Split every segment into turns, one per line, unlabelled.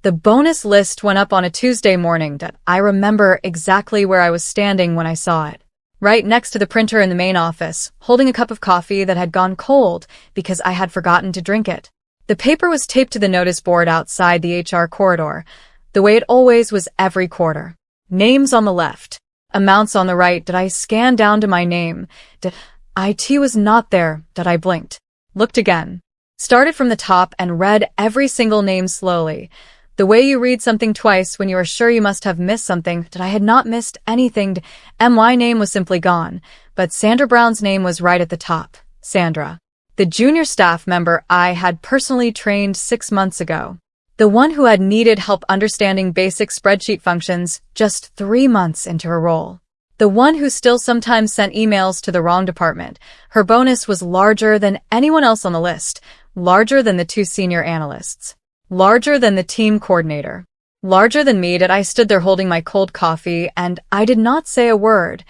The bonus list went up on a Tuesday morning that I remember exactly where I was standing when I saw it. Right next to the printer in the main office, holding a cup of coffee that had gone cold because I had forgotten to drink it. The paper was taped to the notice board outside the HR corridor, the way it always was every quarter. Names on the left, amounts on the right. Did I scan down to my name? Did IT was not there? Did I blinked? Looked again. Started from the top and read every single name slowly. The way you read something twice when you are sure you must have missed something. That I had not missed anything. My name was simply gone, but Sandra Brown's name was right at the top. Sandra. The junior staff member I had personally trained 6 months ago. The one who had needed help understanding basic spreadsheet functions just 3 months into her role. The one who still sometimes sent emails to the wrong department. Her bonus was larger than anyone else on the list, larger than the 2 senior analysts. Larger than the team coordinator. Larger than me. That I stood there holding my cold coffee, and I did not say a word,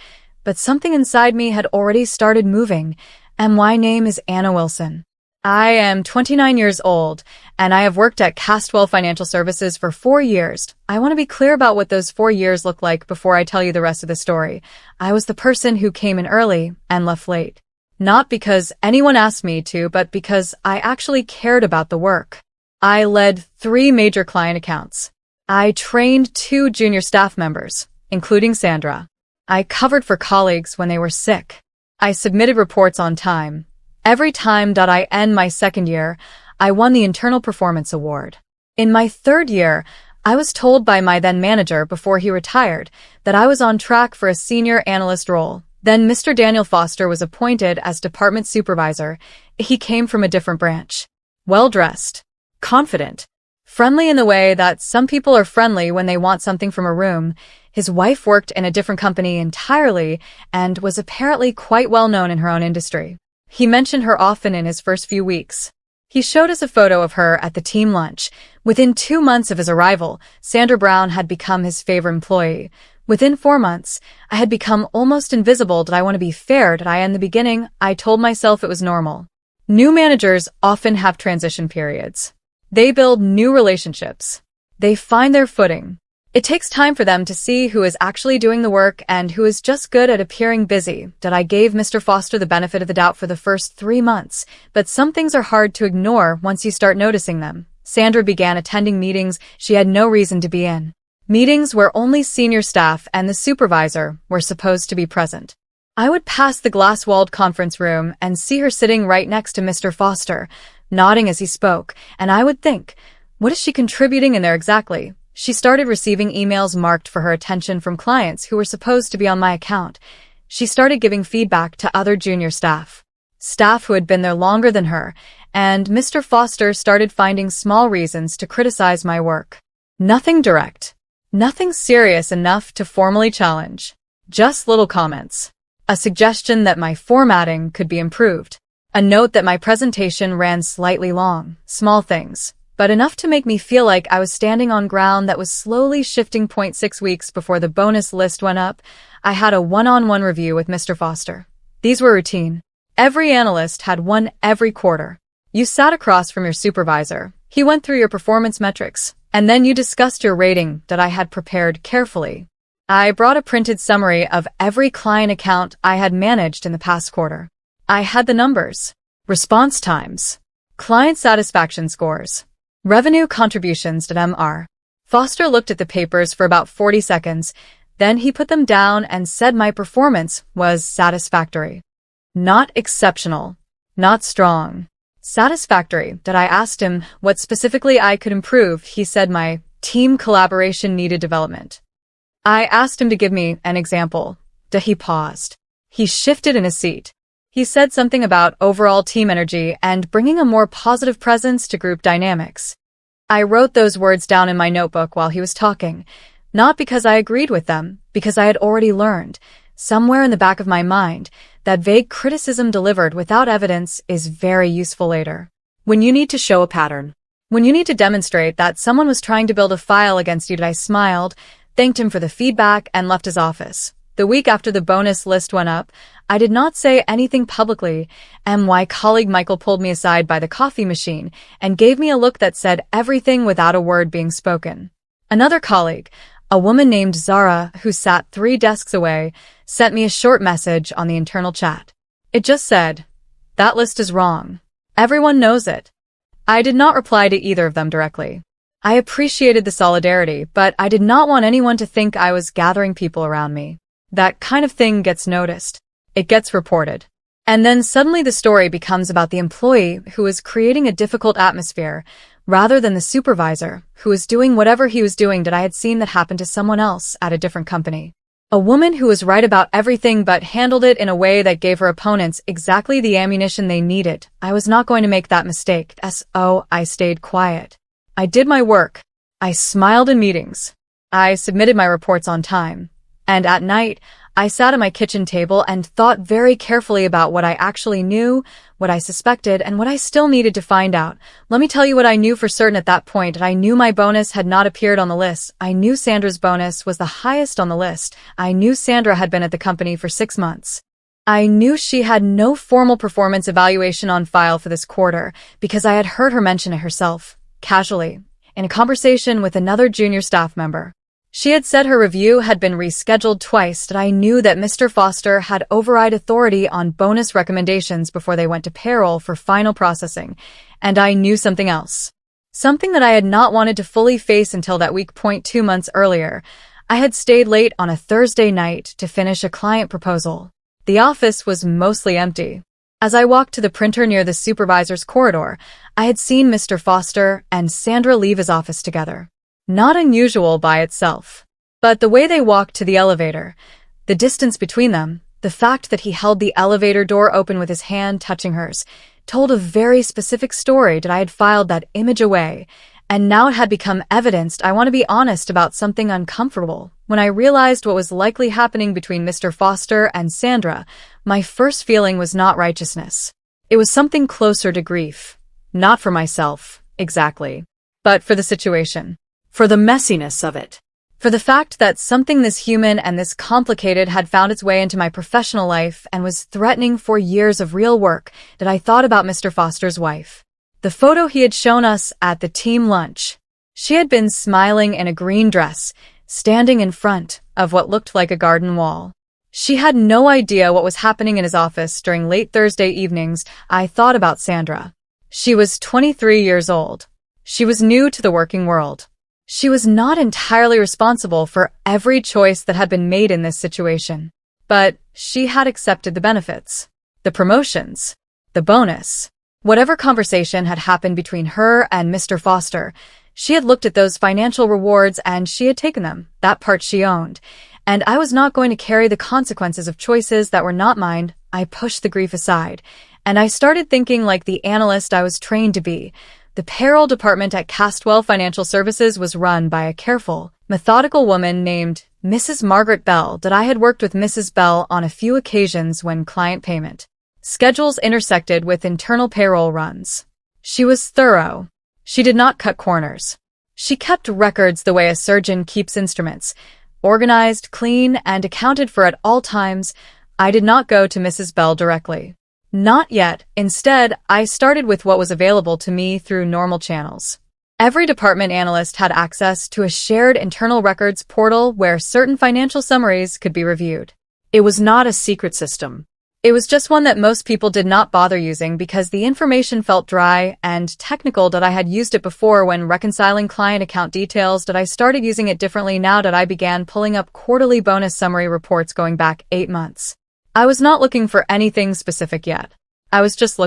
but something inside me had already started moving, and my name is Anna Wilson. I am 29 years old, and I have worked at Castwell Financial Services for 4 years. I want to be clear about what those 4 years look like before I tell you the rest of the story. I was the person who came in early and left late. Not because anyone asked me to, but because I actually cared about the work. I led 3 major client accounts. I trained 2 junior staff members, including Sandra. I covered for colleagues when they were sick. I submitted reports on time. Every time that I end my 2nd year, I won the Internal Performance Award. In my 3rd year, I was told by my then manager before he retired that I was on track for a senior analyst role. Then Mr. Daniel Foster was appointed as department supervisor. He came from a different branch. Well-dressed. Confident. Friendly in the way that some people are friendly when they want something from a room. His wife worked in a different company entirely and was apparently quite well known in her own industry. He mentioned her often in his first few weeks. He showed us a photo of her at the team lunch. Within 2 months of his arrival, Sandra Brown had become his favorite employee. Within 4 months, I had become almost invisible. Did I want to be fair? Did I? In the beginning, I told myself it was normal. New managers often have transition periods. They build new relationships. They find their footing. It takes time for them to see who is actually doing the work and who is just good at appearing busy. That I gave Mr. Foster the benefit of the doubt for the first 3 months, but some things are hard to ignore once you start noticing them. Sandra began attending meetings she had no reason to be in. Meetings where only senior staff and the supervisor were supposed to be present. I would pass the glass-walled conference room and see her sitting right next to Mr. Foster, nodding as he spoke, and I would think, what is she contributing in there exactly? She started receiving emails marked for her attention from clients who were supposed to be on my account. She started giving feedback to other junior staff who had been there longer than her, and Mr. Foster started finding small reasons to criticize my work. Nothing direct. Nothing serious enough to formally challenge. Just little comments. A suggestion that my formatting could be improved. A note that my presentation ran slightly long. Small things, but enough to make me feel like I was standing on ground that was slowly shifting. 6 weeks before the bonus list went up, I had a one-on-one review with Mr. Foster. These were routine. Every analyst had one every quarter. You sat across from your supervisor. He went through your performance metrics, and then you discussed your rating that I had prepared carefully. I brought a printed summary of every client account I had managed in the past quarter. I had the numbers, response times, client satisfaction scores, revenue contributions to MR. Foster looked at the papers for about 40 seconds, then he put them down and said my performance was satisfactory. Not exceptional, not strong. Satisfactory. That I asked him what specifically I could improve. He said my team collaboration needed development. I asked him to give me an example. He paused. He shifted in his seat. He said something about overall team energy and bringing a more positive presence to group dynamics. I wrote those words down in my notebook while he was talking, not because I agreed with them, because I had already learned, somewhere in the back of my mind, that vague criticism delivered without evidence is very useful later. When you need to show a pattern. When you need to demonstrate that someone was trying to build a file against you. I smiled, thanked him for the feedback, and left his office. The week after the bonus list went up, I did not say anything publicly, and my colleague Michael pulled me aside by the coffee machine and gave me a look that said everything without a word being spoken. Another colleague, a woman named Zara, who sat 3 desks away, sent me a short message on the internal chat. It just said, "That list is wrong. Everyone knows it." I did not reply to either of them directly. I appreciated the solidarity, but I did not want anyone to think I was gathering people around me. That kind of thing gets noticed. It gets reported. And then suddenly the story becomes about the employee who is creating a difficult atmosphere, rather than the supervisor who was doing whatever he was doing that I had seen that happen to someone else at a different company. A woman who was right about everything but handled it in a way that gave her opponents exactly the ammunition they needed. I was not going to make that mistake. So I stayed quiet. I did my work. I smiled in meetings. I submitted my reports on time. And at night, I sat at my kitchen table and thought very carefully about what I actually knew, what I suspected, and what I still needed to find out. Let me tell you what I knew for certain at that point. I knew my bonus had not appeared on the list. I knew Sandra's bonus was the highest on the list. I knew Sandra had been at the company for 6 months. I knew she had no formal performance evaluation on file for this quarter because I had heard her mention it herself, casually, in a conversation with another junior staff member. She had said her review had been rescheduled twice, and I knew that Mr. Foster had override authority on bonus recommendations before they went to payroll for final processing, and I knew something else. Something that I had not wanted to fully face until that week. 2 months earlier, I had stayed late on a Thursday night to finish a client proposal. The office was mostly empty. As I walked to the printer near the supervisor's corridor, I had seen Mr. Foster and Sandra leave his office together. Not unusual by itself. But the way they walked to the elevator, the distance between them, the fact that he held the elevator door open with his hand touching hers, told a very specific story that I had filed that image away, and now it had become evidenced. I want to be honest about something uncomfortable. When I realized what was likely happening between Mr. Foster and Sandra, my first feeling was not righteousness. It was something closer to grief. Not for myself, exactly, but for the situation. For the messiness of it. For the fact that something this human and this complicated had found its way into my professional life and was threatening for years of real work that I thought about Mr. Foster's wife. The photo he had shown us at the team lunch. She had been smiling in a green dress, standing in front of what looked like a garden wall. She had no idea what was happening in his office during late Thursday evenings. I thought about Sandra. She was 23 years old. She was new to the working world. She was not entirely responsible for every choice that had been made in this situation. But she had accepted the benefits, the promotions, the bonus. Whatever conversation had happened between her and Mr. Foster, she had looked at those financial rewards and she had taken them. That part she owned. And I was not going to carry the consequences of choices that were not mine. I pushed the grief aside, and I started thinking like the analyst I was trained to be. The payroll department at Castwell Financial Services was run by a careful, methodical woman named Mrs. Margaret Bell. That I had worked with Mrs. Bell on a few occasions when client payment schedules intersected with internal payroll runs. She was thorough. She did not cut corners. She kept records the way a surgeon keeps instruments, organized, clean, and accounted for at all times. I did not go to Mrs. Bell directly. Not yet. Instead, I started with what was available to me through normal channels. Every department analyst had access to a shared internal records portal where certain financial summaries could be reviewed. It was not a secret system. It was just one that most people did not bother using because the information felt dry and technical. That I had used it before when reconciling client account details. That I started using it differently now that I began pulling up quarterly bonus summary reports going back 8 months. I was not looking for anything specific yet. I was just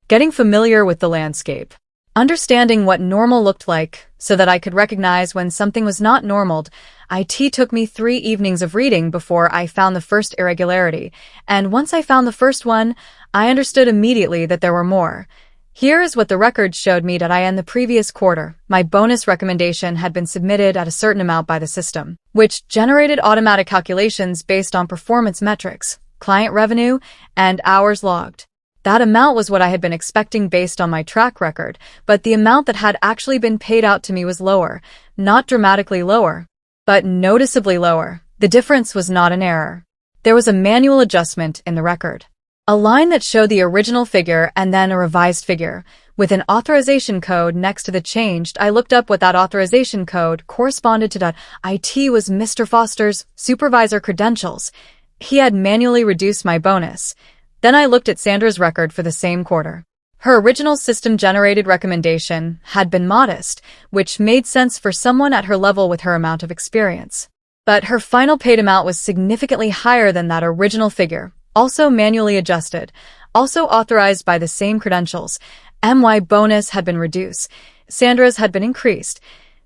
getting familiar with the landscape, understanding what normal looked like so that I could recognize when something was not normal. It took me 3 evenings of reading before I found the first irregularity, and once I found the first one, I understood immediately that there were more. Here is what the record showed me. That I in the previous quarter, my bonus recommendation had been submitted at a certain amount by the system, which generated automatic calculations based on performance metrics, client revenue, and hours logged. That amount was what I had been expecting based on my track record, but the amount that had actually been paid out to me was lower, not dramatically lower, but noticeably lower. The difference was not an error. There was a manual adjustment in the record. A line that showed the original figure and then a revised figure, with an authorization code next to the changed. I looked up what that authorization code corresponded to. It was Mr. Foster's supervisor credentials. He had manually reduced my bonus. Then I looked at Sandra's record for the same quarter. Her original system-generated recommendation had been modest, which made sense for someone at her level with her amount of experience. But her final paid amount was significantly higher than that original figure, also manually adjusted, also authorized by the same credentials. My bonus had been reduced. Sandra's had been increased.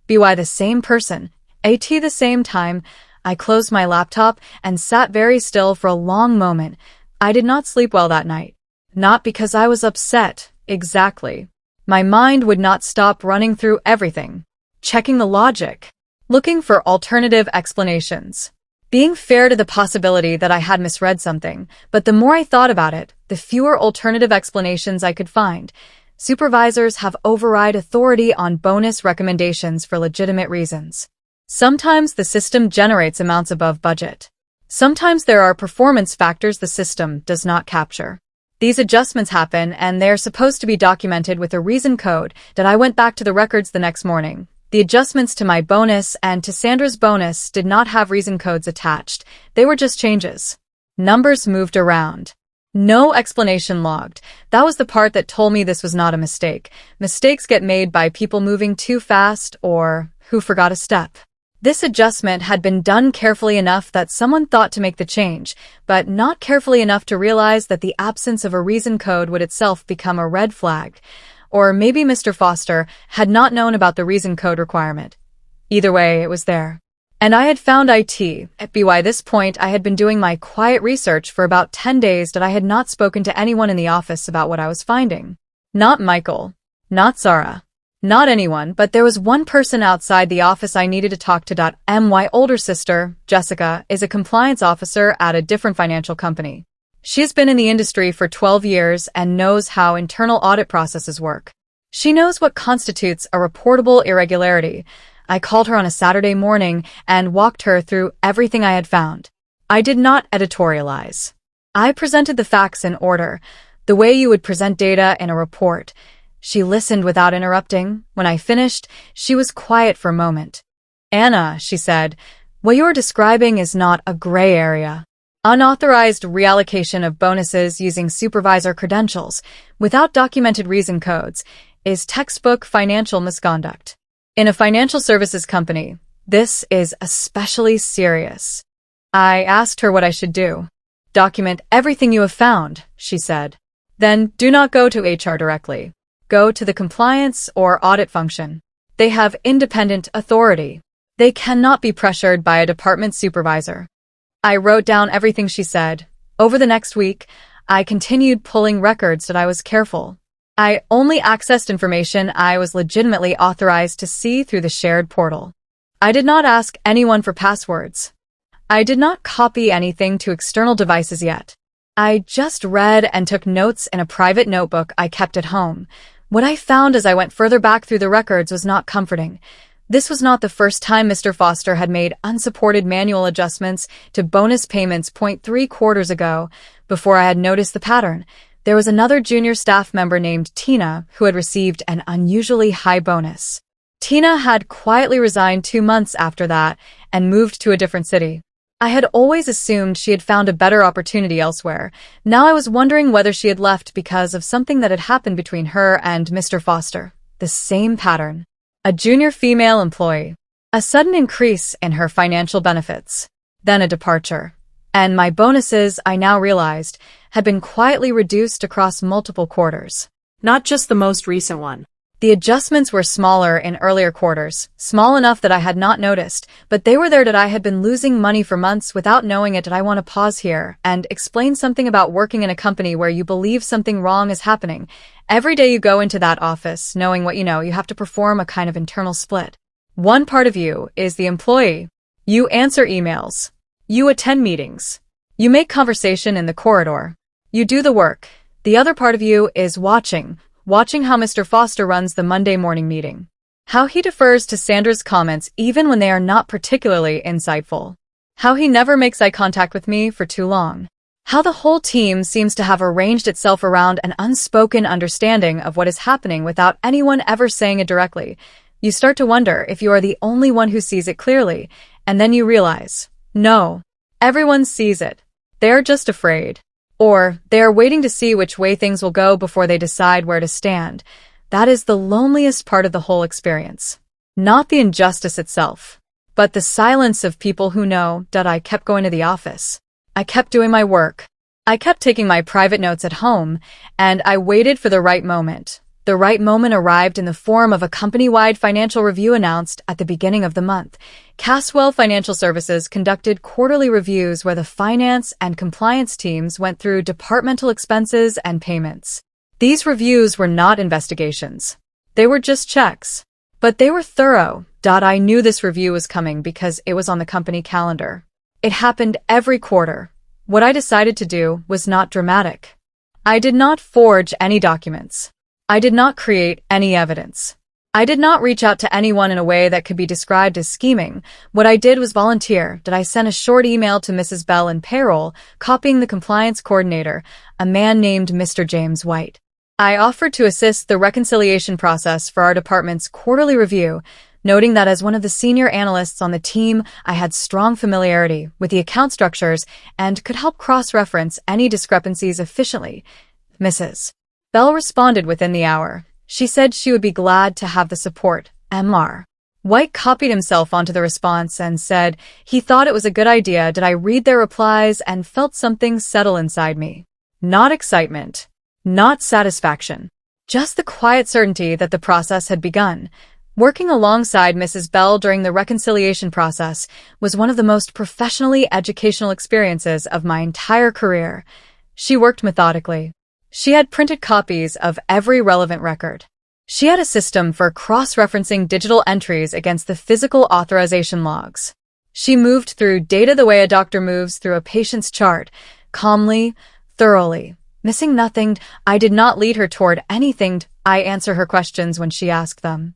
By the same person. At the same time, I closed my laptop and sat very still for a long moment. I did not sleep well that night. Not because I was upset, exactly. My mind would not stop running through everything, checking the logic, looking for alternative explanations, being fair to the possibility that I had misread something, but the more I thought about it, the fewer alternative explanations I could find. Supervisors have override authority on bonus recommendations for legitimate reasons. Sometimes the system generates amounts above budget. Sometimes there are performance factors the system does not capture. These adjustments happen, and they are supposed to be documented with a reason code. That I went back to the records the next morning. The adjustments to my bonus and to Sandra's bonus did not have reason codes attached. They were just changes. Numbers moved around. No explanation logged. That was the part that told me this was not a mistake. Mistakes get made by people moving too fast or who forgot a step. This adjustment had been done carefully enough that someone thought to make the change, but not carefully enough to realize that the absence of a reason code would itself become a red flag. Or maybe Mr. Foster had not known about the reason code requirement. Either way, it was there. And I had found it. By this point, I had been doing my quiet research for about 10 days that I had not spoken to anyone in the office about what I was finding. Not Michael. Not Sarah. Not anyone, but there was one person outside the office I needed to talk to. My older sister, Jessica, is a compliance officer at a different financial company. She has been in the industry for 12 years and knows how internal audit processes work. She knows what constitutes a reportable irregularity. I called her on a Saturday morning and walked her through everything I had found. I did not editorialize. I presented the facts in order, the way you would present data in a report. She listened without interrupting. When I finished, she was quiet for a moment. Anna, she said, what you're describing is not a gray area. Unauthorized reallocation of bonuses using supervisor credentials without documented reason codes is textbook financial misconduct. In a financial services company, this is especially serious. I asked her what I should do. Document everything you have found, she said. Then do not go to HR directly. Go to the compliance or audit function. They have independent authority. They cannot be pressured by a department supervisor. I wrote down everything she said. Over the next week, I continued pulling records that I was careful. I only accessed information I was legitimately authorized to see through the shared portal. I did not ask anyone for passwords. I did not copy anything to external devices yet. I just read and took notes in a private notebook I kept at home. What I found as I went further back through the records was not comforting. This was not the first time Mr. Foster had made unsupported manual adjustments to bonus payments 3 quarters ago. Before I had noticed the pattern, there was another junior staff member named Tina who had received an unusually high bonus. Tina had quietly resigned 2 months after that and moved to a different city. I had always assumed she had found a better opportunity elsewhere. Now I was wondering whether she had left because of something that had happened between her and Mr. Foster. The same pattern. A junior female employee. A sudden increase in her financial benefits. Then a departure. And my bonuses, I now realized, had been quietly reduced across multiple quarters.
Not just the most recent one.
The adjustments were smaller in earlier quarters, small enough that I had not noticed, but they were there that I had been losing money for months without knowing it. I want to pause here and explain something about working in a company where you believe something wrong is happening. Every day you go into that office, knowing what you know, you have to perform a kind of internal split. One part of you is the employee. You answer emails. You attend meetings. You make conversation in the corridor. You do the work. The other part of you is watching how Mr. Foster runs the Monday morning meeting. How he defers to Sandra's comments even when they are not particularly insightful. How he never makes eye contact with me for too long. How the whole team seems to have arranged itself around an unspoken understanding of what is happening without anyone ever saying it directly. You start to wonder if you are the only one who sees it clearly, and then you realize, no, everyone sees it. They're just afraid. Or they are waiting to see which way things will go before they decide where to stand. That is the loneliest part of the whole experience. Not the injustice itself, but the silence of people who know that I kept going to the office. I kept doing my work. I kept taking my private notes at home, and I waited for the right moment. The right moment arrived in the form of a company-wide financial review announced at the beginning of the month. Caswell Financial Services conducted quarterly reviews where the finance and compliance teams went through departmental expenses and payments. These reviews were not investigations. They were just checks. But they were thorough. I knew this review was coming because it was on the company calendar. It happened every quarter. What I decided to do was not dramatic. I did not forge any documents. I did not create any evidence. I did not reach out to anyone in a way that could be described as scheming. What I did was volunteer. I sent a short email to Mrs. Bell in Payroll, copying the compliance coordinator, a man named Mr. James White. I offered to assist the reconciliation process for our department's quarterly review, noting that as one of the senior analysts on the team, I had strong familiarity with the account structures and could help cross-reference any discrepancies efficiently. Mrs. Bell responded within the hour. She said she would be glad to have the support. Mr. White copied himself onto the response and said he thought it was a good idea. I read their replies and felt something settle inside me. Not excitement. Not satisfaction. Just the quiet certainty that the process had begun. Working alongside Mrs. Bell during the reconciliation process was one of the most professionally educational experiences of my entire career. She worked methodically. She had printed copies of every relevant record. She had a system for cross-referencing digital entries against the physical authorization logs. She moved through data the way a doctor moves through a patient's chart, calmly, thoroughly, missing nothing. I did not lead her toward anything. I answer her questions when she asked them.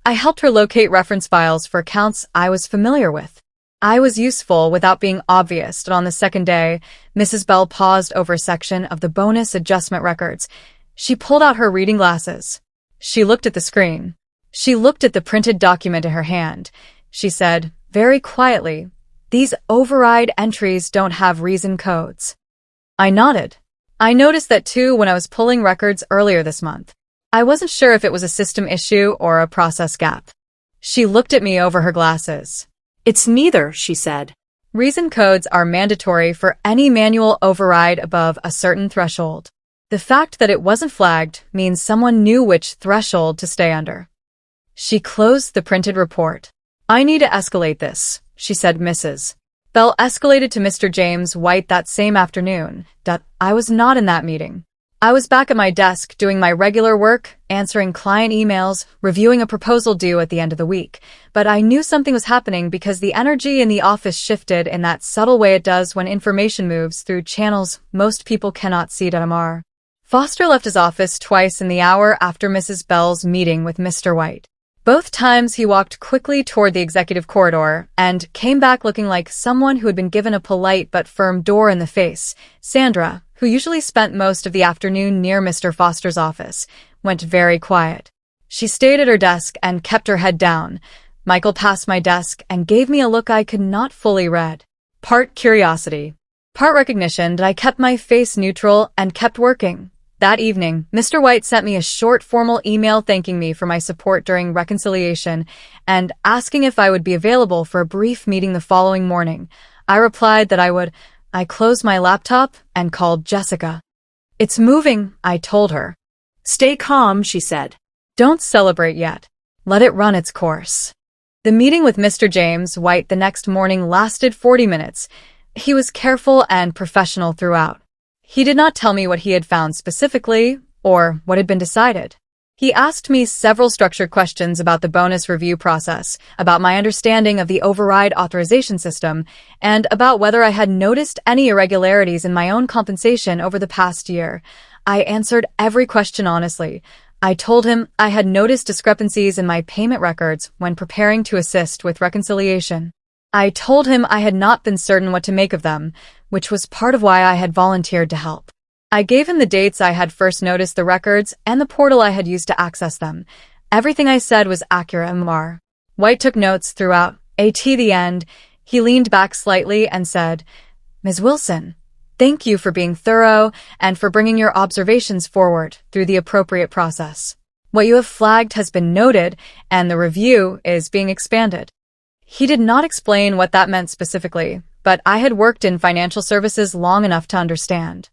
I helped her locate reference files for accounts I was familiar with. I was useful without being obvious. On the second day, Mrs. Bell paused over a section of the bonus adjustment records. She pulled out her reading glasses. She looked at the screen. She looked at the printed document in her hand. She said, very quietly, "These override entries don't have reason codes." I nodded. I noticed that too when I was pulling records earlier this month. I wasn't sure if it was a system issue or a process gap. She looked at me over her glasses.
It's neither, she said.
Reason codes are mandatory for any manual override above a certain threshold. The fact that it wasn't flagged means someone knew which threshold to stay under. She closed the printed report. I need to escalate this, she said. Mrs. Bell escalated to Mr. James White that same afternoon. I was not in that meeting. I was back at my desk doing my regular work, answering client emails, reviewing a proposal due at the end of the week. But I knew something was happening because the energy in the office shifted in that subtle way it does when information moves through channels most people cannot see. Mr. Foster left his office twice in the hour after Mrs. Bell's meeting with Mr. White. Both times he walked quickly toward the executive corridor and came back looking like someone who had been given a polite but firm door in the face. Sandra, who usually spent most of the afternoon near Mr. Foster's office, went very quiet. She stayed at her desk and kept her head down. Michael passed my desk and gave me a look I could not fully read. Part curiosity, part recognition. I kept my face neutral and kept working. That evening, Mr. White sent me a short formal email thanking me for my support during reconciliation and asking if I would be available for a brief meeting the following morning. I replied that I would. I closed my laptop and called Jessica. It's moving, I told her.
Stay calm, she said.
Don't celebrate yet. Let it run its course. The meeting with Mr. James White the next morning lasted 40 minutes. He was careful and professional throughout. He did not tell me what he had found specifically or what had been decided. He asked me several structured questions about the bonus review process, about my understanding of the override authorization system, and about whether I had noticed any irregularities in my own compensation over the past year. I answered every question honestly. I told him I had noticed discrepancies in my payment records when preparing to assist with reconciliation. I told him I had not been certain what to make of them, which was part of why I had volunteered to help. I gave him the dates I had first noticed the records and the portal I had used to access them. Everything I said was accurate. White took notes throughout. At the end, he leaned back slightly and said, "Ms. Wilson, thank you for being thorough and for bringing your observations forward through the appropriate process. What you have flagged has been noted, and the review is being expanded." He did not explain what that meant specifically, but I had worked in financial services long enough to understand.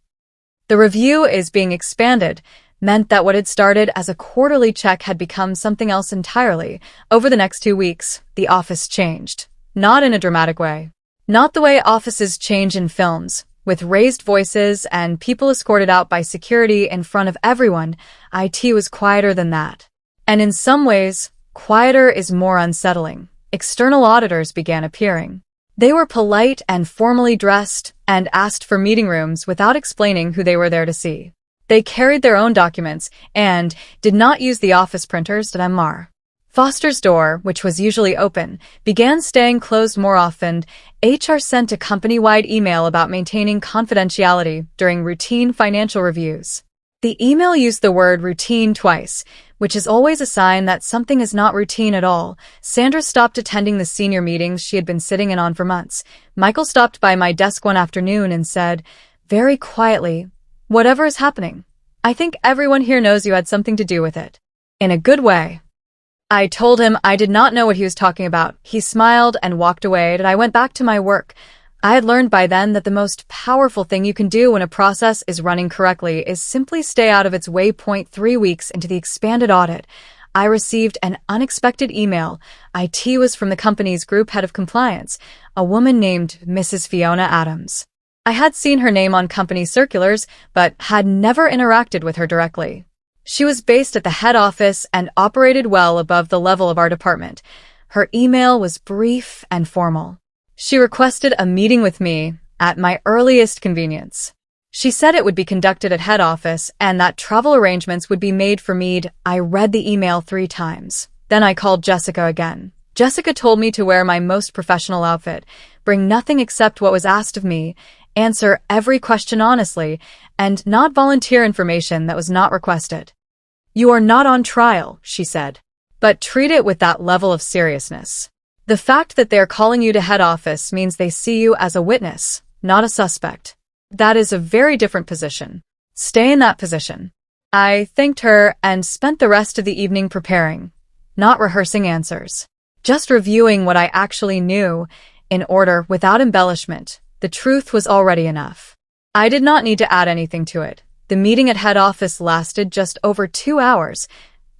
The review is being expanded meant that what had started as a quarterly check had become something else entirely. Over the next 2 weeks, the office changed. Not in a dramatic way. Not the way offices change in films, with raised voices and people escorted out by security in front of everyone. IT was quieter than that. And in some ways, quieter is more unsettling. External auditors began appearing. They were polite and formally dressed and asked for meeting rooms without explaining who they were there to see. They carried their own documents and did not use the office printers. Foster's door, which was usually open, began staying closed more often. HR sent a company-wide email about maintaining confidentiality during routine financial reviews. The email used the word routine twice, which is always a sign that something is not routine at all. Sandra stopped attending the senior meetings she had been sitting in on for months. Michael stopped by my desk one afternoon and said, very quietly, "Whatever is happening, I think everyone here knows you had something to do with it." In a good way. I told him I did not know what he was talking about. He smiled and walked away, and I went back to my work. I had learned by then that the most powerful thing you can do when a process is running correctly is simply stay out of its way. 3 weeks into the expanded audit, I received an unexpected email. IT was from the company's group head of compliance, a woman named Mrs. Fiona Adams. I had seen her name on company circulars, but had never interacted with her directly. She was based at the head office and operated well above the level of our department. Her email was brief and formal. She requested a meeting with me at my earliest convenience. She said it would be conducted at head office and that travel arrangements would be made for me. I read the email 3 times. Then I called Jessica again. Jessica told me to wear my most professional outfit, bring nothing except what was asked of me, answer every question honestly, and not volunteer information that was not requested. "You are not on trial," she said, "but treat it with that level of seriousness. The fact that they're calling you to head office means they see you as a witness, not a suspect. That is a very different position. Stay in that position." I thanked her and spent the rest of the evening preparing, not rehearsing answers, just reviewing what I actually knew, in order, without embellishment. The truth was already enough. I did not need to add anything to it. The meeting at head office lasted just over 2 hours.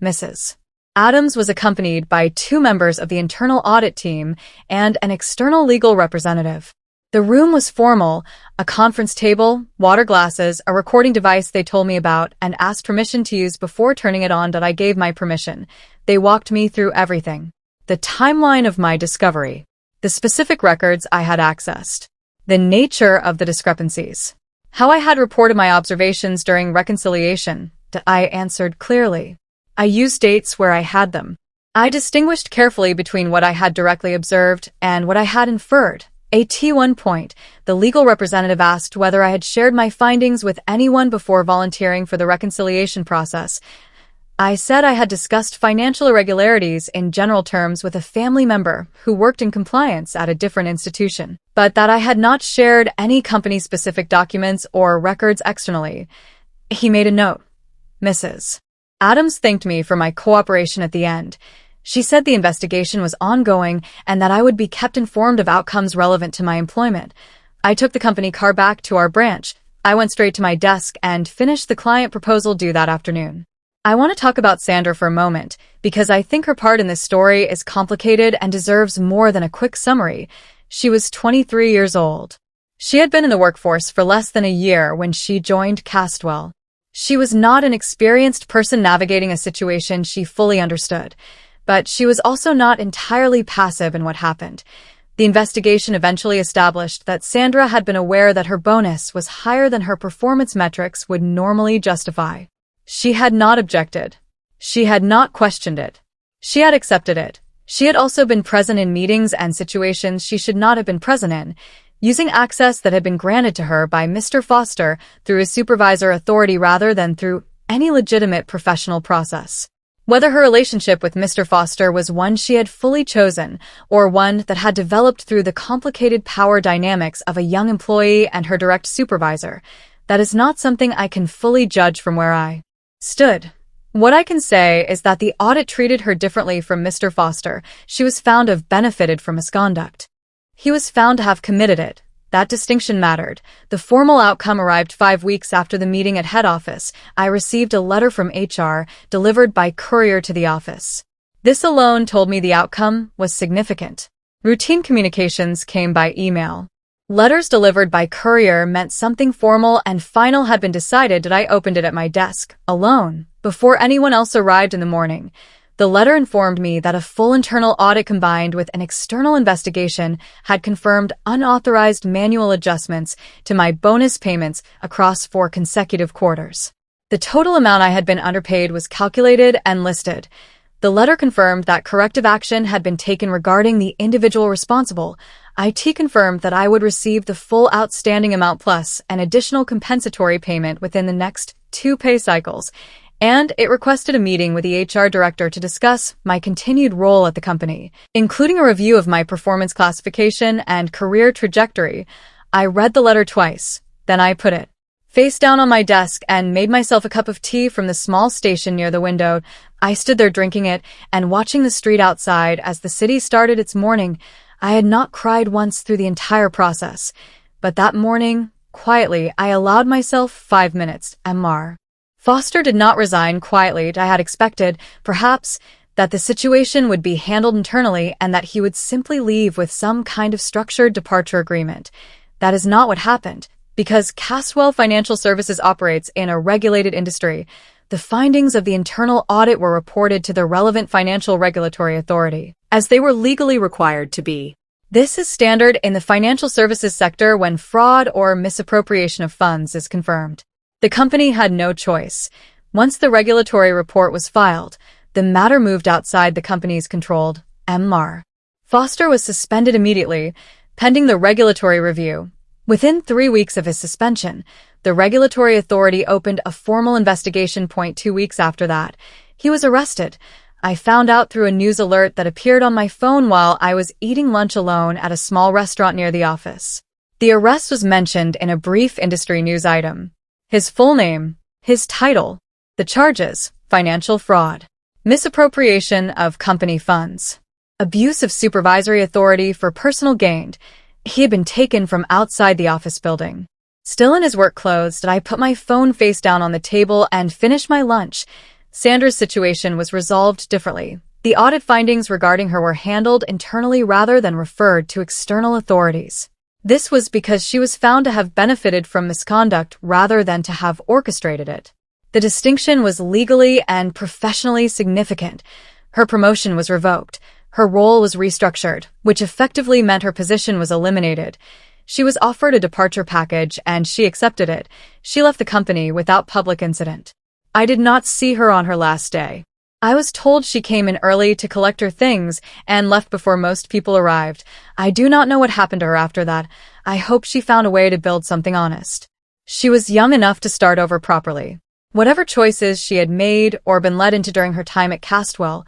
Mrs. Adams was accompanied by 2 members of the internal audit team and an external legal representative. The room was formal, a conference table, water glasses, a recording device they told me about and asked permission to use before turning it on. I gave my permission. They walked me through everything. The timeline of my discovery. The specific records I had accessed. The nature of the discrepancies. How I had reported my observations during reconciliation. I answered clearly. I used dates where I had them. I distinguished carefully between what I had directly observed and what I had inferred. At one point, the legal representative asked whether I had shared my findings with anyone before volunteering for the reconciliation process. I said I had discussed financial irregularities in general terms with a family member who worked in compliance at a different institution, but that I had not shared any company-specific documents or records externally. He made a note. Mrs. Adams thanked me for my cooperation at the end. She said the investigation was ongoing and that I would be kept informed of outcomes relevant to my employment. I took the company car back to our branch. I went straight to my desk and finished the client proposal due that afternoon. I want to talk about Sandra for a moment, because I think her part in this story is complicated and deserves more than a quick summary. She was 23 years old. She had been in the workforce for less than a year when she joined Castwell. She was not an experienced person navigating a situation she fully understood, but she was also not entirely passive in what happened. The investigation eventually established that Sandra had been aware that her bonus was higher than her performance metrics would normally justify. She had not objected. She had not questioned it. She had accepted it. She had also been present in meetings and situations she should not have been present in, using access that had been granted to her by Mr. Foster through his supervisor authority rather than through any legitimate professional process. Whether her relationship with Mr. Foster was one she had fully chosen, or one that had developed through the complicated power dynamics of a young employee and her direct supervisor, that is not something I can fully judge from where I stood. What I can say is that the audit treated her differently from Mr. Foster. She was found to have benefited from misconduct. He was found to have committed it. That distinction mattered. The formal outcome arrived 5 weeks after the meeting at head office. I received a letter from HR, delivered by courier to the office. This alone told me the outcome was significant. Routine communications came by email. Letters delivered by courier meant something formal and final had been decided that I opened it at my desk, alone, before anyone else arrived in the morning. The letter informed me that a full internal audit combined with an external investigation had confirmed unauthorized manual adjustments to my bonus payments across 4 consecutive quarters. The total amount I had been underpaid was calculated and listed. The letter confirmed that corrective action had been taken regarding the individual responsible. IT confirmed that I would receive the full outstanding amount plus an additional compensatory payment within the next 2 pay cycles, and it requested a meeting with the HR director to discuss my continued role at the company, including a review of my performance classification and career trajectory. I read the letter twice, then I put it face down on my desk and made myself a cup of tea from the small station near the window. I stood there drinking it and watching the street outside as the city started its morning. I had not cried once through the entire process, but that morning, quietly, I allowed myself 5 minutes. Mr. Foster did not resign quietly. I had expected, perhaps, that the situation would be handled internally and that he would simply leave with some kind of structured departure agreement. That is not what happened, because Castwell Financial Services operates in a regulated industry. The findings of the internal audit were reported to the relevant financial regulatory authority, as they were legally required to be. This is standard in the financial services sector when fraud or misappropriation of funds is confirmed. The company had no choice. Once the regulatory report was filed, the matter moved outside the company's controlled. Mr. Foster was suspended immediately, pending the regulatory review. Within 3 weeks of his suspension, the regulatory authority opened a formal investigation. 2 weeks after that, he was arrested. I found out through a news alert that appeared on my phone while I was eating lunch alone at a small restaurant near the office. The arrest was mentioned in a brief industry news item. His full name, his title, the charges, financial fraud, misappropriation of company funds, abuse of supervisory authority for personal gain. He had been taken from outside the office building. Still in his work clothes, I put my phone face down on the table and finished my lunch. Sandra's situation was resolved differently. The audit findings regarding her were handled internally rather than referred to external authorities. This was because she was found to have benefited from misconduct rather than to have orchestrated it. The distinction was legally and professionally significant. Her promotion was revoked. Her role was restructured, which effectively meant her position was eliminated. She was offered a departure package and she accepted it. She left the company without public incident. I did not see her on her last day. I was told she came in early to collect her things and left before most people arrived. I do not know what happened to her after that. I hope she found a way to build something honest. She was young enough to start over properly. Whatever choices she had made or been led into during her time at Castwell,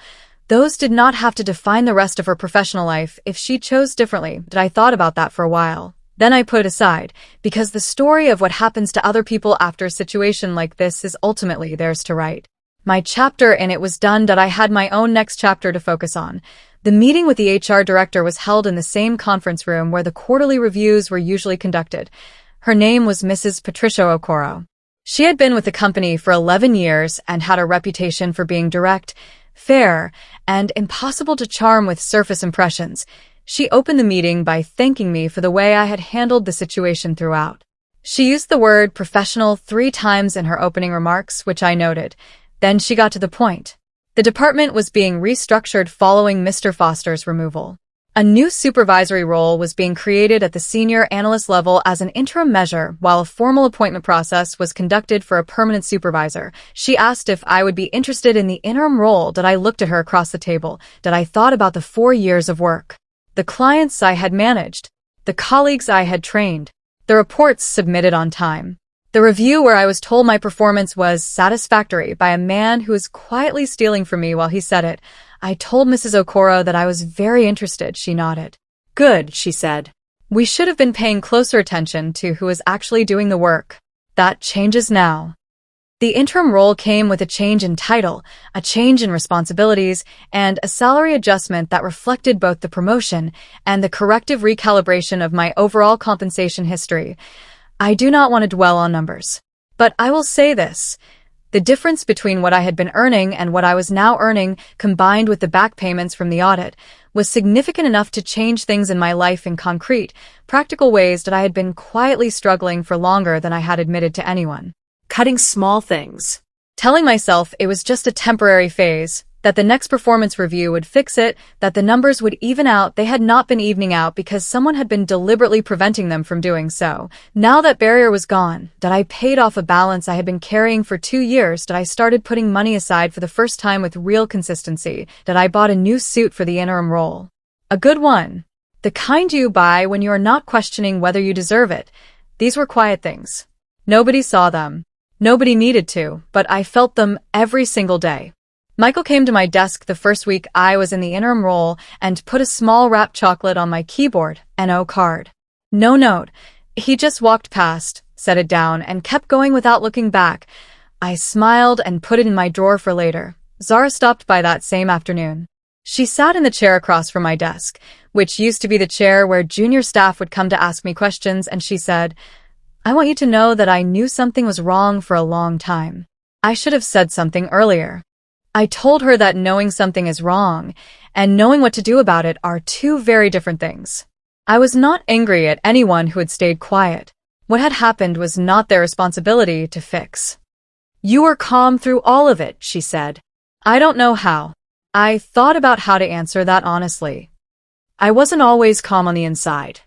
those did not have to define the rest of her professional life if she chose differently. I thought about that for a while. Then I put it aside, because the story of what happens to other people after a situation like this is ultimately theirs to write. My chapter in it was done. I had my own next chapter to focus on. The meeting with the HR director was held in the same conference room where the quarterly reviews were usually conducted. Her name was Mrs. Patricia Okoro. She had been with the company for 11 years and had a reputation for being direct, fair, and impossible to charm with surface impressions. She opened the meeting by thanking me for the way I had handled the situation throughout. She used the word professional 3 times in her opening remarks, which I noted. Then she got to the point. The department was being restructured following Mr. Foster's removal. A new supervisory role was being created at the senior analyst level as an interim measure while a formal appointment process was conducted for a permanent supervisor. She asked if I would be interested in the interim role. Did I look at her across the table? Did I thought about the 4 years of work? The clients I had managed? The colleagues I had trained? The reports submitted on time? The review where I was told my performance was satisfactory by a man who was quietly stealing from me while he said it. I told Mrs. Okoro that I was very interested. She nodded.
Good, she said.
We should have been paying closer attention to who was actually doing the work. That changes now. The interim role came with a change in title, a change in responsibilities, and a salary adjustment that reflected both the promotion and the corrective recalibration of my overall compensation history. I do not want to dwell on numbers, but I will say this. The difference between what I had been earning and what I was now earning, combined with the back payments from the audit, was significant enough to change things in my life in concrete, practical ways that I had been quietly struggling for longer than I had admitted to anyone.
Cutting small things.
Telling myself it was just a temporary phase, that the next performance review would fix it, that the numbers would even out. They had not been evening out because someone had been deliberately preventing them from doing so. Now that barrier was gone, that I paid off a balance I had been carrying for 2 years, that I started putting money aside for the first time with real consistency, that I bought a new suit for the interim role. A good one. The kind you buy when you are not questioning whether you deserve it. These were quiet things. Nobody saw them. Nobody needed to, but I felt them every single day. Michael came to my desk the first week I was in the interim role and put a small wrapped chocolate on my keyboard, NO card. No note. He just walked past, set it down, and kept going without looking back. I smiled and put it in my drawer for later. Zara stopped by that same afternoon. She sat in the chair across from my desk, which used to be the chair where junior staff would come to ask me questions, and she said, I want you to know that I knew something was wrong for a long time. I should have said something earlier. I told her that knowing something is wrong and knowing what to do about it are two very different things. I was not angry at anyone who had stayed quiet. What had happened was not their responsibility to fix. You were calm through all of it, she said. I don't know how. I thought about how to answer that honestly. I wasn't always calm on the inside,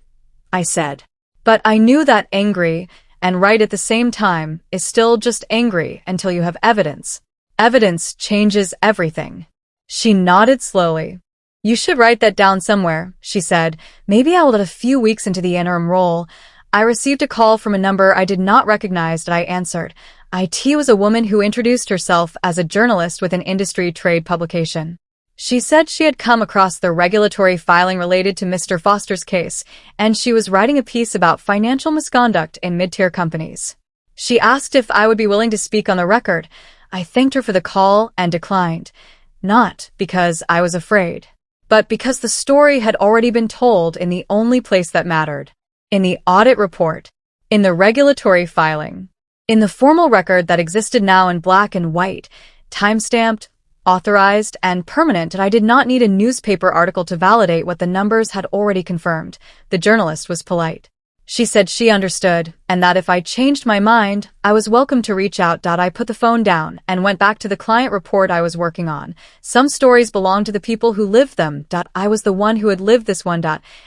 I said. But I knew that angry and right at the same time is still just angry until you have evidence. Evidence changes everything. She nodded slowly. You should write that down somewhere, she said. Maybe I will. A few weeks into the interim role, I received a call from a number I did not recognize that I answered. IT was a woman who introduced herself as a journalist with an industry trade publication. She said she had come across the regulatory filing related to Mr. Foster's case, and she was writing a piece about financial misconduct in mid-tier companies. She asked if I would be willing to speak on the record. I thanked her for the call and declined, not because I was afraid, but because the story had already been told in the only place that mattered, in the audit report, in the regulatory filing, in the formal record that existed now in black and white, time-stamped, authorized, and permanent. I did not need a newspaper article to validate what the numbers had already confirmed. The journalist was polite. She said she understood, and that if I changed my mind, I was welcome to reach out. I put the phone down and went back to the client report I was working on. Some stories belong to the people who lived them. I was the one who had lived this one.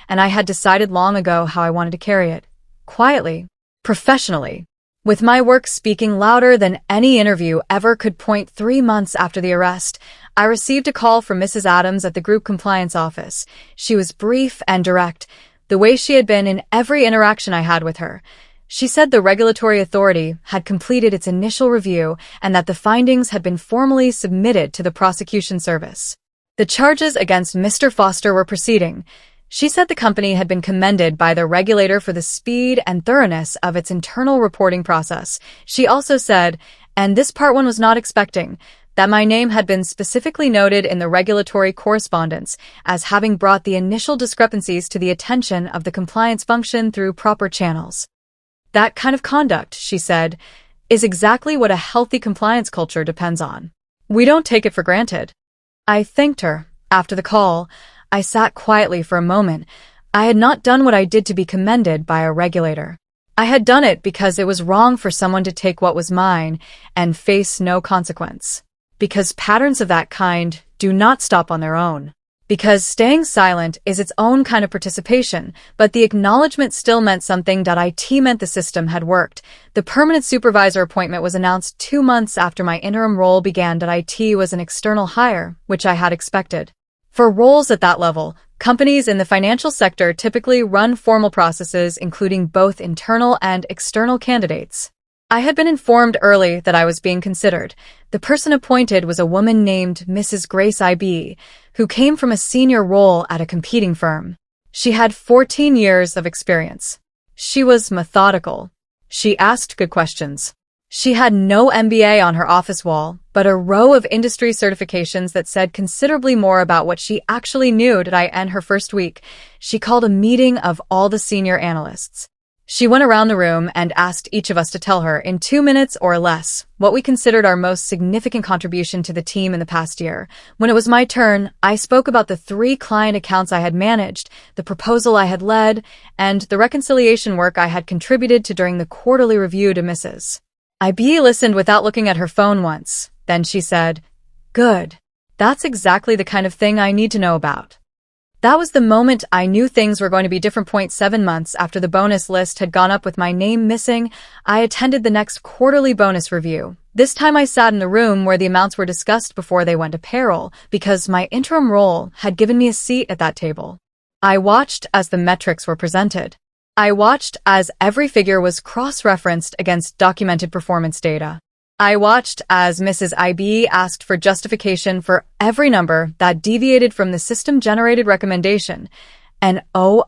And I had decided long ago how I wanted to carry it. Quietly. Professionally. With my work speaking louder than any interview ever could. 3 months after the arrest, I received a call from Mrs. Adams at the group compliance office. She was brief and direct, the way she had been in every interaction I had with her. She said the regulatory authority had completed its initial review and that the findings had been formally submitted to the prosecution service. The charges against Mr. Foster were proceeding. She said the company had been commended by the regulator for the speed and thoroughness of its internal reporting process. She also said, and this part one was not expecting, that my name had been specifically noted in the regulatory correspondence as having brought the initial discrepancies to the attention of the compliance function through proper channels. That kind of conduct, she said, is exactly what a healthy compliance culture depends on. We don't take it for granted. I thanked her. After the call, I sat quietly for a moment. I had not done what I did to be commended by a regulator. I had done it because it was wrong for someone to take what was mine and face no consequence. Because patterns of that kind do not stop on their own. Because staying silent is its own kind of participation, but the acknowledgement still meant something. It meant the system had worked. The permanent supervisor appointment was announced 2 months after my interim role began. It was an external hire, which I had expected. For roles at that level, companies in the financial sector typically run formal processes including both internal and external candidates. I had been informed early that I was being considered. The person appointed was a woman named Mrs. Grace I.B., who came from a senior role at a competing firm. She had 14 years of experience. She was methodical. She asked good questions. She had no MBA on her office wall, but a row of industry certifications that said considerably more about what she actually knew. I end her first week. She called a meeting of all the senior analysts. She went around the room and asked each of us to tell her, in 2 minutes or less, what we considered our most significant contribution to the team in the past year. When it was my turn, I spoke about the 3 client accounts I had managed, the proposal I had led, and the reconciliation work I had contributed to during the quarterly review to Mrs. IB listened without looking at her phone once. Then she said, "Good. That's exactly the kind of thing I need to know about." That was the moment I knew things were going to be different. 7 months after the bonus list had gone up with my name missing, I attended the next quarterly bonus review. This time I sat in the room where the amounts were discussed before they went to payroll, because my interim role had given me a seat at that table. I watched as the metrics were presented. I watched as every figure was cross-referenced against documented performance data. I watched as Mrs. IB asked for justification for every number that deviated from the system-generated recommendation, and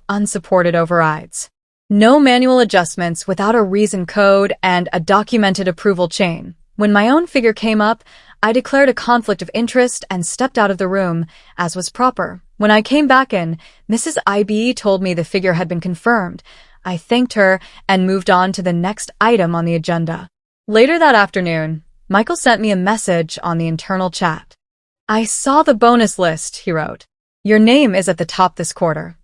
unsupported overrides. No manual adjustments without a reason code and a documented approval chain. When my own figure came up, I declared a conflict of interest and stepped out of the room, as was proper. When I came back in, Mrs. IB told me the figure had been confirmed. I thanked her and moved on to the next item on the agenda. Later that afternoon, Michael sent me a message on the internal chat. "I saw the bonus list," he wrote. "Your name is at the top this quarter."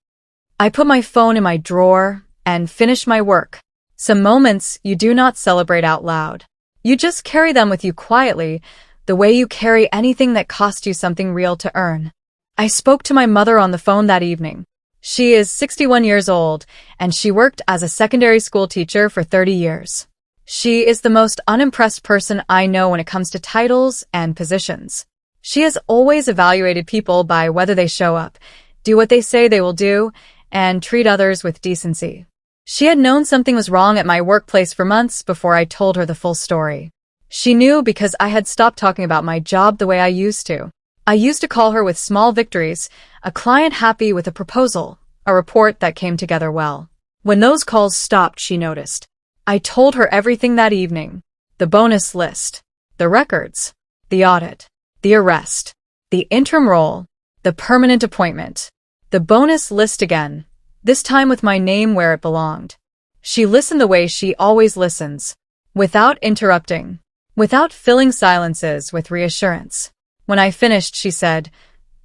I put my phone in my drawer and finished my work. Some moments you do not celebrate out loud. You just carry them with you quietly, the way you carry anything that cost you something real to earn. I spoke to my mother on the phone that evening. She is 61 years old, and she worked as a secondary school teacher for 30 years. She is the most unimpressed person I know when it comes to titles and positions. She has always evaluated people by whether they show up, do what they say they will do, and treat others with decency. She had known something was wrong at my workplace for months before I told her the full story. She knew because I had stopped talking about my job the way I used to. I used to call her with small victories, a client happy with a proposal, a report that came together well. When those calls stopped, she noticed. I told her everything that evening. The bonus list, the records, the audit, the arrest, the interim role, the permanent appointment, the bonus list again, this time with my name where it belonged. She listened the way she always listens, without interrupting, without filling silences with reassurance. When I finished, she said,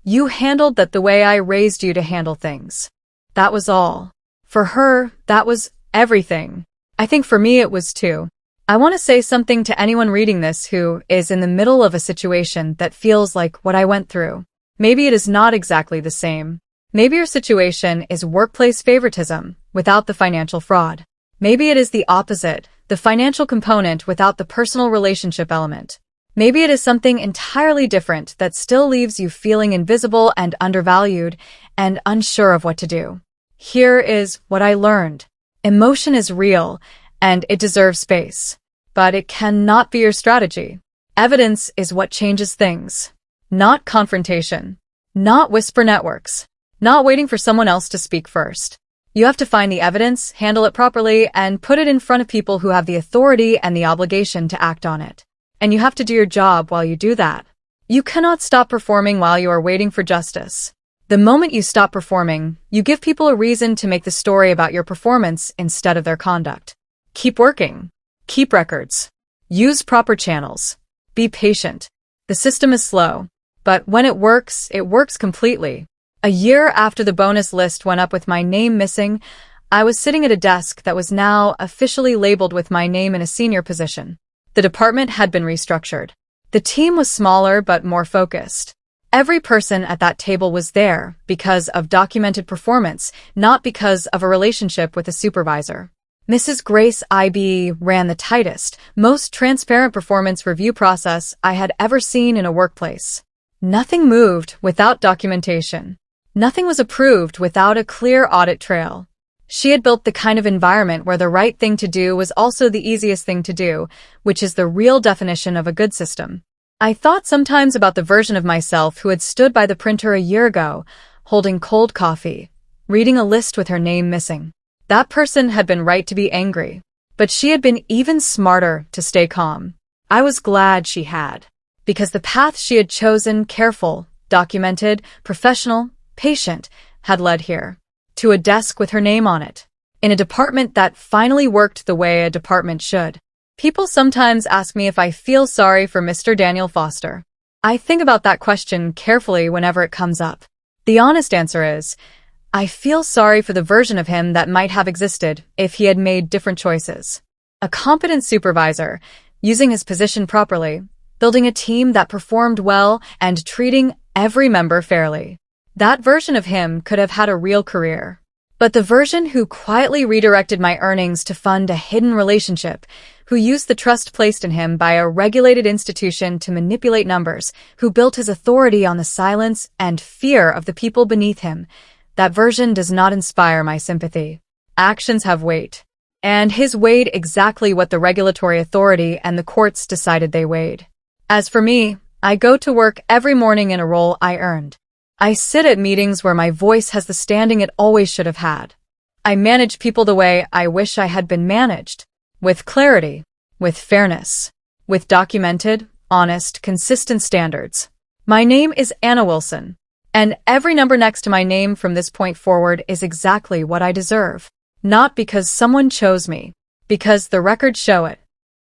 "You handled that the way I raised you to handle things." That was all. For her, that was everything. I think for me it was too. I want to say something to anyone reading this who is in the middle of a situation that feels like what I went through. Maybe it is not exactly the same. Maybe your situation is workplace favoritism without the financial fraud. Maybe it is the opposite, the financial component without the personal relationship element. Maybe it is something entirely different that still leaves you feeling invisible and undervalued and unsure of what to do. Here is what I learned. Emotion is real, and it deserves space. But it cannot be your strategy. Evidence is what changes things. Not confrontation. Not whisper networks. Not waiting for someone else to speak first. You have to find the evidence, handle it properly, and put it in front of people who have the authority and the obligation to act on it. And you have to do your job while you do that. You cannot stop performing while you are waiting for justice. The moment you stop performing, you give people a reason to make the story about your performance instead of their conduct. Keep working. Keep records. Use proper channels. Be patient. The system is slow, but when it works completely. A year after the bonus list went up with my name missing, I was sitting at a desk that was now officially labeled with my name in a senior position. The department had been restructured. The team was smaller but more focused. Every person at that table was there because of documented performance, not because of a relationship with a supervisor. Mrs. Grace IB ran the tightest, most transparent performance review process I had ever seen in a workplace. Nothing moved without documentation. Nothing was approved without a clear audit trail. She had built the kind of environment where the right thing to do was also the easiest thing to do, which is the real definition of a good system. I thought sometimes about the version of myself who had stood by the printer a year ago, holding cold coffee, reading a list with her name missing. That person had been right to be angry, but she had been even smarter to stay calm. I was glad she had, because the path she had chosen, careful, documented, professional, patient, had led here, to a desk with her name on it, in a department that finally worked the way a department should. People sometimes ask me if I feel sorry for Mr. Daniel Foster. I think about that question carefully whenever it comes up. The honest answer is, I feel sorry for the version of him that might have existed if he had made different choices. A competent supervisor, using his position properly, building a team that performed well, and treating every member fairly. That version of him could have had a real career. But the version who quietly redirected my earnings to fund a hidden relationship, who used the trust placed in him by a regulated institution to manipulate numbers, who built his authority on the silence and fear of the people beneath him, that version does not inspire my sympathy. Actions have weight. And his weighed exactly what the regulatory authority and the courts decided they weighed. As for me, I go to work every morning in a role I earned. I sit at meetings where my voice has the standing it always should have had. I manage people the way I wish I had been managed. With clarity, with fairness, with documented, honest, consistent standards. My name is Anna Wilson. And every number next to my name from this point forward is exactly what I deserve. Not because someone chose me, because the records show it.